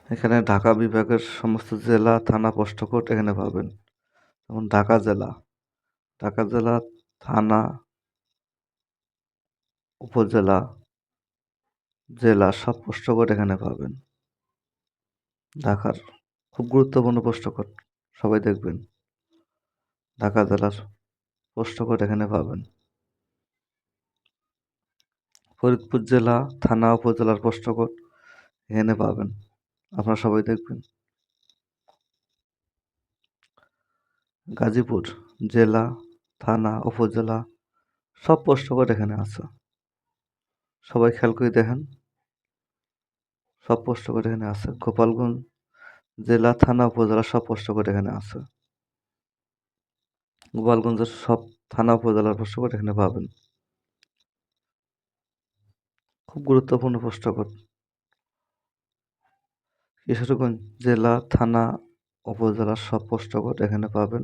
এখানে ঢাকা বিভাগের সমস্ত জেলা, থানা, পোস্ট কোড এখানে পাবেন। যেমন ঢাকা জেলা, থানা, উপজেলা, জেলা সব পোস্ট কোড এখানে পাবেন। ঢাকার খুব গুরুত্বপূর্ণ পোস্ট কোড, সবাই দেখবেন। ঢাকা জেলার পোস্ট কোড এখানে পাবেন। ফরিদপুর জেলা, থানা, উপজেলার পোস্ট কোড এখানে পাবেন, আপনারা সবাই দেখবেন। গাজীপুর জেলা, থানা, উপজেলা সব পোস্ট কোড এখানে আছে, সবাই খেয়াল করে দেখেন, সব পোস্ট কোড এখানে আছে। গোপালগঞ্জ জেলা, থানা, উপজেলা সব পোস্ট কোড এখানে আছে। গোপালগঞ্জের সব থানা, উপজেলার পোস্ট কোড এখানে পাবেন। খুব গুরুত্বপূর্ণ পোস্ট কোড। কিশোরগঞ্জ জেলা, থানা, উপজেলার সব পোস্ট কোড এখানে পাবেন।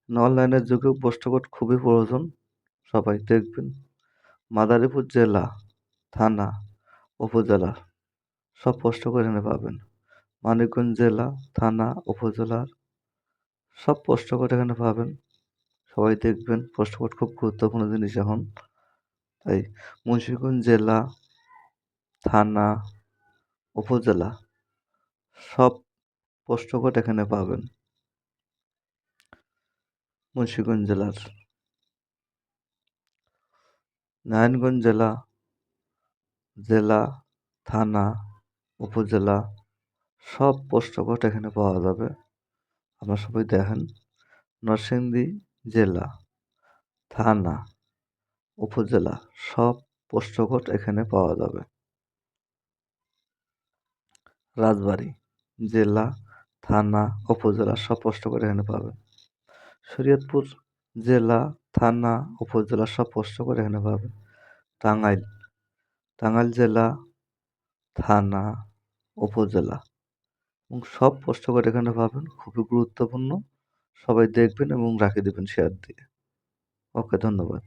অনলাইনের যুগেও পোস্ট কোড খুবই প্রয়োজন, সবাই দেখবেন। মাদারীপুর জেলা, থানা, উপজেলা সব পোস্ট কোড এখানে পাবেন। মানিকগঞ্জ জেলা, থানা, উপজেলার সব পোস্ট কোড এখানে পাবেন, সবাই দেখবেন। পোস্ট কোড খুব গুরুত্বপূর্ণ জিনিস এখন, তাই মুন্সিগঞ্জ জেলা, থানা, উপজেলা সব পোস্ট কোড এখানে পাবেন। মুন্সিগঞ্জ জেলার নারায়ণগঞ্জ জেলা, থানা, উপজেলা সব পোস্ট কোড এখানে পাওয়া যাবে, আপনারা সবাই দেখেন। নরসিংদী জেলা, থানা, উপজেলা সব পোস্ট কোড এখানে পাওয়া যাবে। রাজবাড়ী জেলা, থানা, উপজেলা সব পোস্ট কোড এখানে পাবেন। শরীয়তপুর জেলা, থানা, উপজেলা সব পোস্ট কোড এখানে পাবেন। টাঙ্গাইল জেলা, থানা, উপজেলা এবং সব পোস্ট কোড এখানে পাবেন, খুবই গুরুত্বপূর্ণ, সবাই দেখবেন এবং রাখে দেবেন শেয়ার দিয়ে। ওকে, ধন্যবাদ।